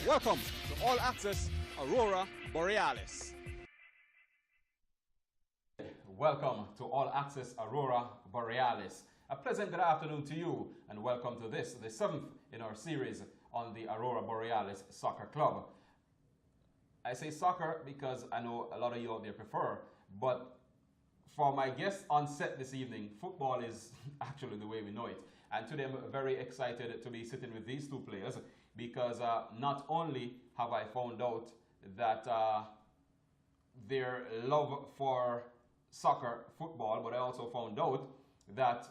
Welcome to All Access Aurora Borealis. Welcome to All Access Aurora Borealis. A pleasant good afternoon to you, and welcome to the 7th in our series on the Aurora Borealis Soccer Club. I say soccer because I know a lot of you out there prefer, but for my guests on set this evening, football is actually the way we know it. And today I'm very excited to be sitting with these two players because not only have I found out that their love for soccer, football, but I also found out that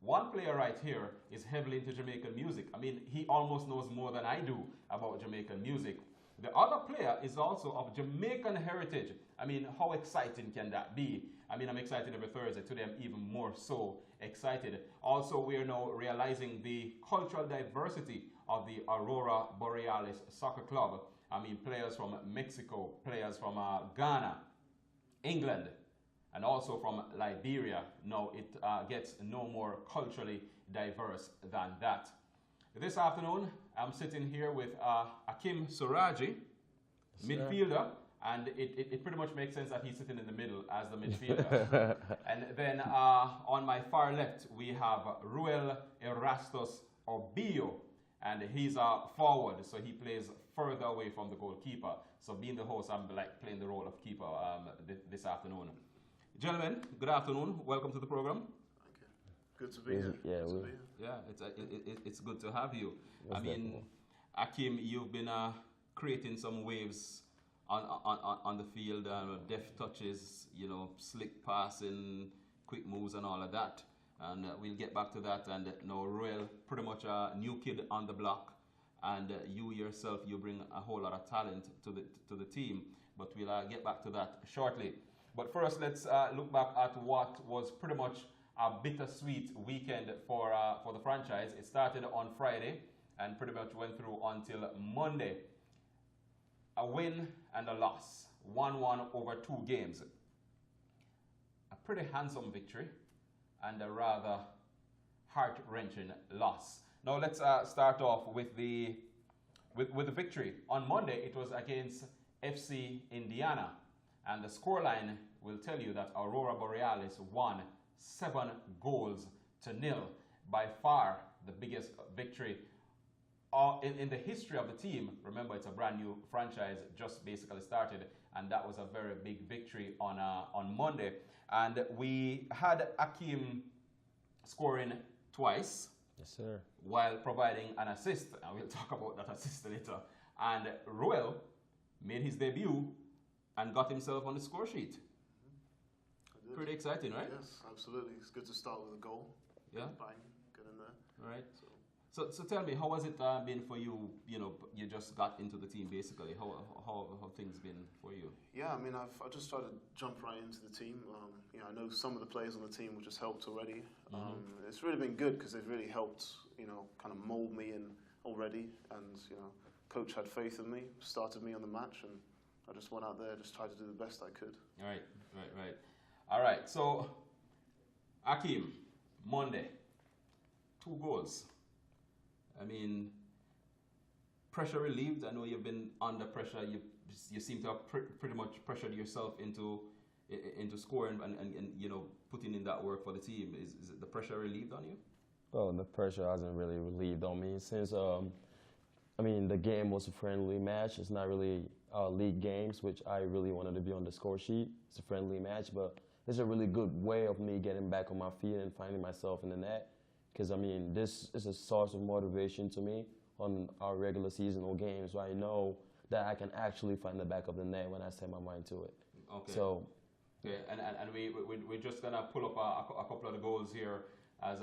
one player right here is heavily into Jamaican music. I mean, he almost knows more than I do about Jamaican music. The other player is also of Jamaican heritage. I mean, how exciting can that be? I mean, I'm excited every Thursday. Today, I'm even more so excited. Also, we are now realizing the cultural diversity of the Aurora Borealis Soccer Club. I mean, players from Mexico, players from Ghana, England, and also from Liberia. No, it gets no more culturally diverse than that. This afternoon, I'm sitting here with Akim Suraji, midfielder, and it pretty much makes sense that he's sitting in the middle as the midfielder. And then on my far left, we have Ruel Erastus Obillo, and he's forward, so he plays further away from the goalkeeper. So being the host, I'm like playing the role of keeper this afternoon. Gentlemen, good afternoon. Welcome to the program. Good to be here. It's good to have you. I mean, Akim, you've been creating some waves on the field, deft touches, you know, slick passing, quick moves, and all of that. And we'll get back to that. And now, Royal, pretty much a new kid on the block, and you yourself, you bring a whole lot of talent to the team. But we'll get back to that shortly. But first, let's look back at what was pretty much a bittersweet weekend for the franchise. It started on Friday and pretty much went through until Monday. A win and a loss, 1-1 over 2 games. A pretty handsome victory and a rather heart-wrenching loss. Now let's start off with the victory. On Monday, it was against FC Indiana, and the scoreline will tell you that Aurora Borealis won 7 goals to 0. By far the biggest victory in the history of the team. Remember, it's a brand new franchise, just basically started, and that was a very big victory on Monday. And we had Akim scoring twice. Yes, sir. While providing an assist, and we'll talk about that assist later. And Ruel made his debut and got himself on the score sheet. Pretty exciting, right? Yes, absolutely. It's good to start with a goal. Yeah. Bang, get in there. All right. So tell me, how has it been for you? You know, you just got into the team basically. How things been for you? Yeah, I mean, I've just started to jump right into the team. You know, I know some of the players on the team, which has helped already. It's really been good because they've really helped, you know, kind of mold me in already. And you know, coach had faith in me, started me on the match, and I just went out there, just tried to do the best I could. All right. All right, so Akim, Monday, 2 goals. I mean, pressure relieved. I know you've been under pressure. You seem to have pretty much pressured yourself into scoring and you know, putting in that work for the team. Is the pressure relieved on you? Well, the pressure hasn't really relieved on me since I mean, the game was a friendly match. It's not really league games, which I really wanted to be on the score sheet. It's a friendly match, but it's a really good way of me getting back on my feet and finding myself in the net. Because, I mean, this is a source of motivation to me on our regular seasonal games, where I know that I can actually find the back of the net when I set my mind to it. Okay. So, okay, and we're just going to pull up a couple of the goals here as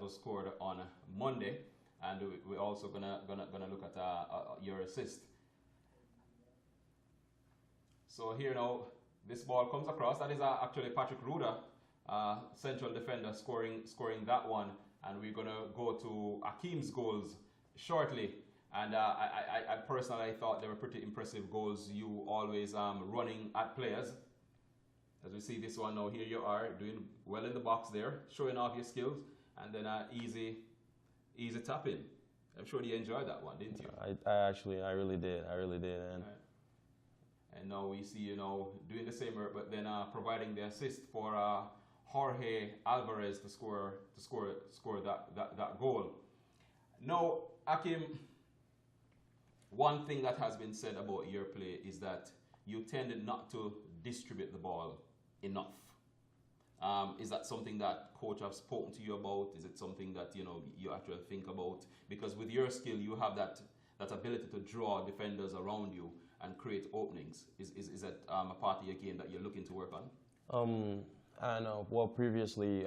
was scored on Monday. And we're also gonna look at your assist. So here now, this ball comes across. That is actually Patrick Ruda, central defender, scoring that one. And we're gonna go to Akim's goals shortly. And I personally thought they were pretty impressive goals. You always running at players. As we see this one now, here you are doing well in the box there, showing off your skills, and then easy tap in. I'm sure you enjoyed that one, didn't you? I really did. I really did. And and now we see you know doing the same work, but then providing the assist for Jorge Alvarez to score that goal. Now, Akim, one thing that has been said about your play is that you tended not to distribute the ball enough. Is that something that coach have spoken to you about? Is it something that you know you actually think about? Because with your skill, you have that ability to draw defenders around you and create openings. Is that a part of your game that you're looking to work on? I know. Well, previously,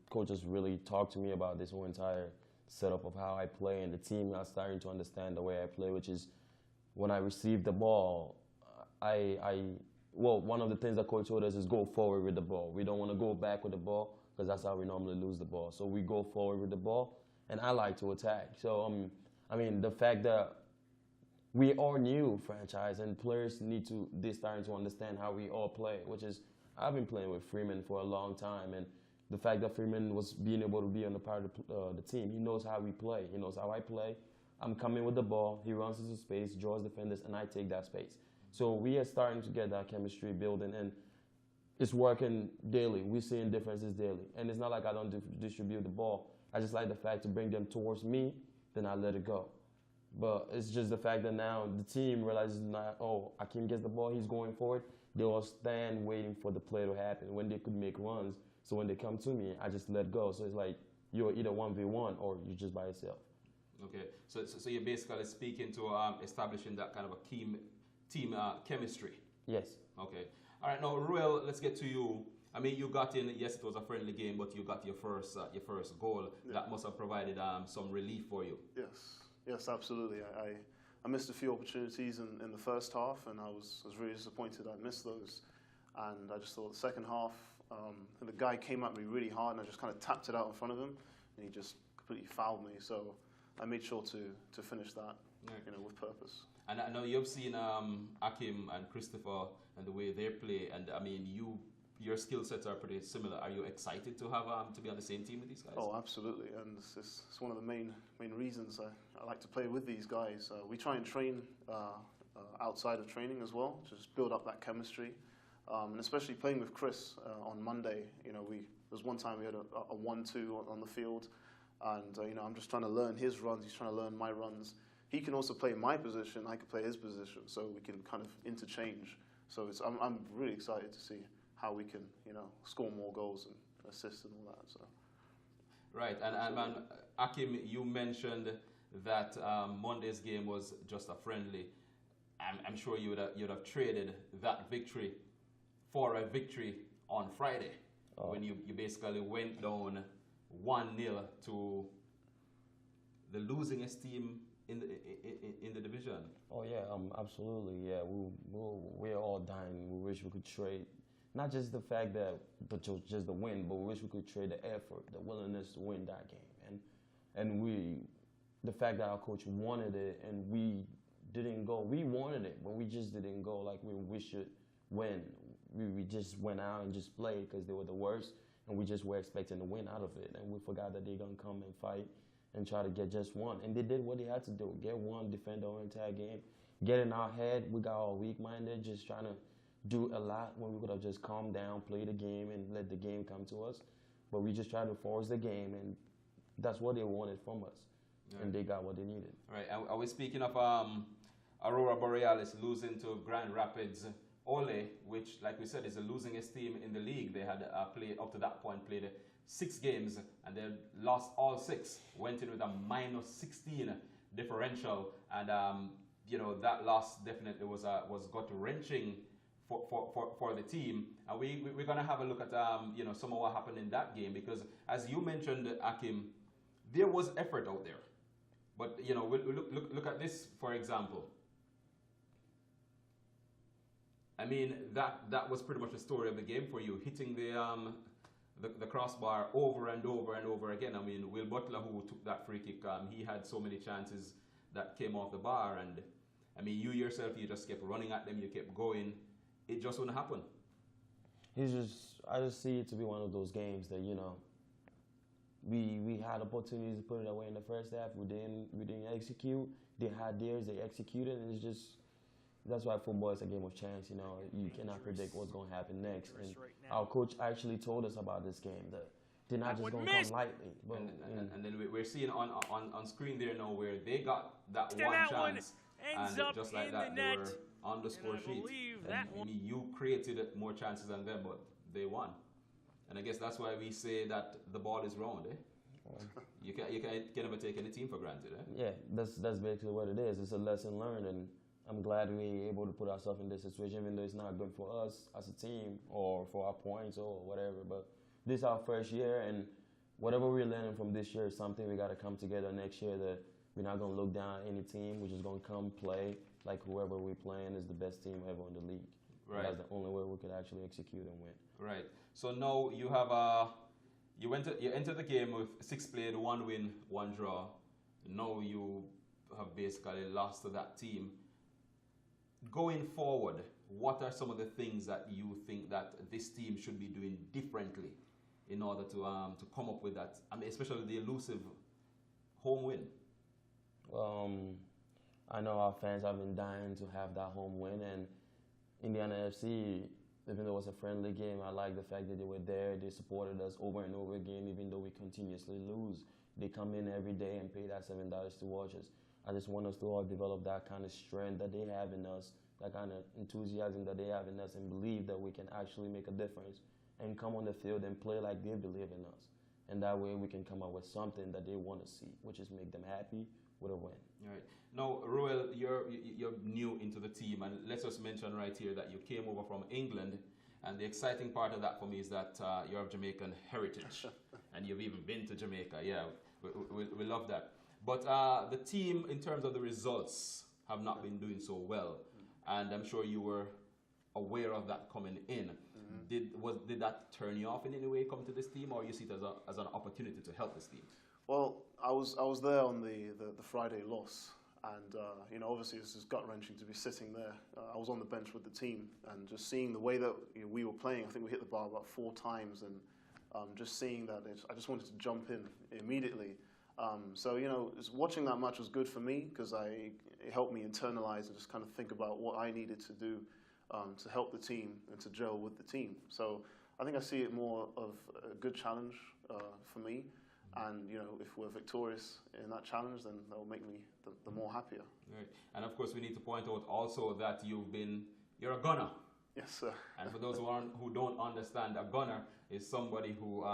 coaches really talked to me about this whole entire setup of how I play, and the team are starting to understand the way I play, which is when I receive the ball, well, one of the things that coach told us is go forward with the ball. We don't want to go back with the ball because that's how we normally lose the ball. So we go forward with the ball, and I like to attack. So, I mean, the fact that we are new franchise and players they're starting to understand how we all play, which is, I've been playing with Freeman for a long time, and the fact that Freeman was being able to be on the part of the team, he knows how we play. He knows how I play. I'm coming with the ball. He runs into space, draws defenders, and I take that space. So we are starting to get that chemistry building, and it's working daily. We're seeing differences daily. And it's not like I don't distribute the ball. I just like the fact to bring them towards me, then I let it go. But it's just the fact that now the team realizes not, oh, Akim gets the ball, he's going forward. They will stand waiting for the play to happen when they could make runs. So when they come to me, I just let go. So it's like you're either 1v1 or you're just by yourself. Okay, so you're basically speaking to establishing that kind of a team chemistry. Yes. Okay. All right. Now, Ruel, let's get to you. I mean, you got in. Yes, it was a friendly game, but you got your first goal. Yeah. That must have provided some relief for you. Yes, absolutely. I missed a few opportunities in the first half, and I was really disappointed I missed those. And I just thought the second half, the guy came at me really hard, and I just kind of tapped it out in front of him, and he just completely fouled me. So I made sure to finish that, with purpose. And I know you've seen Akim and Christopher and the way they play, and I mean, your skill sets are pretty similar. Are you excited to have to be on the same team with these guys? Oh, absolutely, and it's one of the main reasons I like to play with these guys. We try and train outside of training as well, to just build up that chemistry, and especially playing with Chris on Monday. There was one time we had a 1-2 on the field, and I'm just trying to learn his runs. He's trying to learn my runs. He can also play my position. I can play his position, so we can kind of interchange. So I'm really excited to see how we can, score more goals and assist and all that. So. Right, and Akim, you mentioned that Monday's game was just a friendly. I'm sure you'd have traded that victory for a victory on Friday, when you basically went down 1-0 to the losingest team in the division. Oh yeah, absolutely. Yeah, we're all dying. We wish we could trade, not just the fact that just the win, but we wish we could trade the effort, the willingness to win that game, and the fact that our coach wanted it and we didn't go. We wanted it, but we just didn't go like we should win. We just went out and just played because they were the worst, and we just were expecting to win out of it, and we forgot that they're gonna come and fight and try to get just one. And they did what they had to do. Get one, defend our entire game. Get in our head. We got all weak-minded, just trying to do a lot when we could have just calmed down, play the game, and let the game come to us. But we just tried to force the game, and that's what they wanted from us. Right. And they got what they needed. All right. Are we speaking of Aurora Borealis losing to Grand Rapids Ole, which, like we said, is the losingest team in the league. They had played up to that point, played 6 games, and they lost all 6. Went in with a -16 differential, and that loss definitely was gut-wrenching for the team. And we're gonna have a look at some of what happened in that game, because as you mentioned, Akim, there was effort out there, but we'll look at this for example. I mean, that was pretty much the story of the game for you, hitting the crossbar over and over and over again. I mean, Will Butler, who took that free kick, he had so many chances that came off the bar, and I mean, you yourself, you just kept running at them, you kept going. It just wouldn't happen. I just see it to be one of those games that, we had opportunities to put it away in the first half. We didn't execute. They had theirs, they executed, and it's just that's why football is a game of chance. You know, you cannot predict what's going to happen next. And our coach actually told us about this game that they're not just going to come lightly. But, and then we're seeing on screen there now where they got that one chance, and just like that, they were on the score sheet. And you created more chances than them, but they won. And I guess that's why we say that the ball is round, eh? You can never take any team for granted, eh? Yeah, that's basically what it is. It's a lesson learned, and I'm glad we were able to put ourselves in this situation, even though it's not good for us as a team or for our points or whatever. But this is our first year, and whatever we're learning from this year is something we got to come together next year. That we're not going to look down at any team. We're just going to come play like whoever we're playing is the best team ever in the league. Right. That's the only way we could actually execute and win. Right. So now you have you entered the game with 6 played, 1 win, 1 draw. Now you have basically lost to that team. Going forward, what are some of the things that you think that this team should be doing differently in order to come up with that? I mean, especially the elusive home win. I know our fans have been dying to have that home win, and Indiana FC, even though it was a friendly game, I like the fact that they were there. They supported us over and over again, even though we continuously lose. They come in every day and pay that $7 to watch us. I just want us to all develop that kind of strength that they have in us, that kind of enthusiasm that they have in us, and believe that we can actually make a difference and come on the field and play like they believe in us. And that way we can come up with something that they want to see, which is make them happy with a win. All right. Now, Roel, you're new into the team, and let's just mention right here that you came over from England, and the exciting part of that for me is that you're of Jamaican heritage, and you've even been to Jamaica. Yeah, we love that. But the team, in terms of the results, have not been doing so well, and I'm sure you were aware of that coming in. Did that turn you off in any way coming to this team, or you see it as an opportunity to help this team? Well, I was there on the Friday loss, and you know, obviously this is gut wrenching to be sitting there. I was on the bench with the team, and just seeing the way that we were playing. I think we hit the bar about 4 times, and just seeing that, I just wanted to jump in immediately. So you know, watching that match was good for me because it helped me internalize and just kind of think about what I needed to do to help the team and to gel with the team. So I think I see it more of a good challenge for me. And you know, if we're victorious in that challenge, then that will make me the more happier. Right. And of course, we need to point out also that you're a gunner. Yes, sir. And for those who don't understand, a gunner is somebody who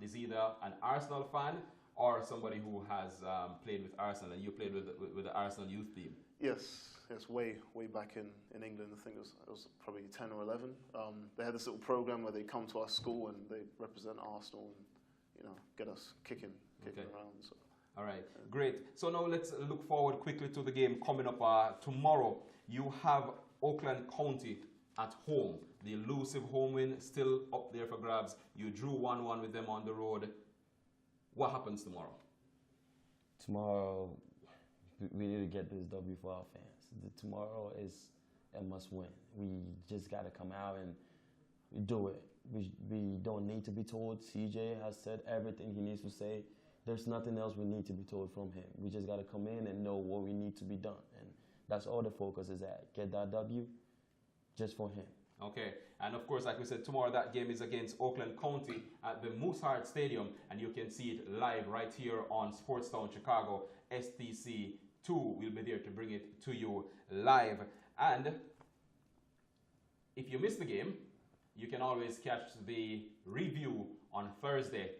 is either an Arsenal fan or somebody who has played with Arsenal, and you played with the Arsenal youth team. Yes, way back in England. I think it was probably 10 or 11. They had this little program where they come to our school and they represent Arsenal and, you know, get us kicking around. So. All right, great. So now let's look forward quickly to the game coming up tomorrow. You have Oakland County at home. The elusive home win still up there for grabs. You drew 1-1 with them on the road. What happens tomorrow? Tomorrow, we need to get this W for our fans. Tomorrow is a must win. We just got to come out and do it. We don't need to be told. CJ has said everything he needs to say. There's nothing else we need to be told from him. We just got to come in and know what we need to be done. And that's all the focus is at. Get that W just for him. Okay, and of course, like we said, tomorrow that game is against Oakland County at the Mooseheart Stadium, and you can see it live right here on Sportstownchicago. STC 2 will be there to bring it to you live. And if you miss the game, you can always catch the review on Thursday.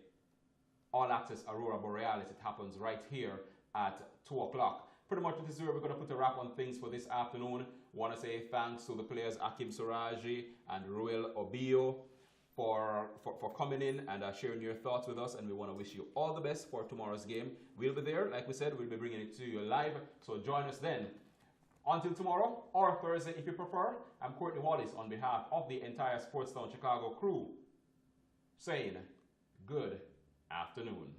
All Access Aurora Borealis. It happens right here at 2 o'clock. Pretty much this is where we're going to put a wrap on things for this afternoon. Want to say thanks to the players Akim Suraji and Ruel Obio for coming in and sharing your thoughts with us. And we want to wish you all the best for tomorrow's game. We'll be there. Like we said, we'll be bringing it to you live. So join us then. Until tomorrow, or Thursday if you prefer, I'm Courtney Wallace on behalf of the entire Sportstown Chicago crew saying good afternoon.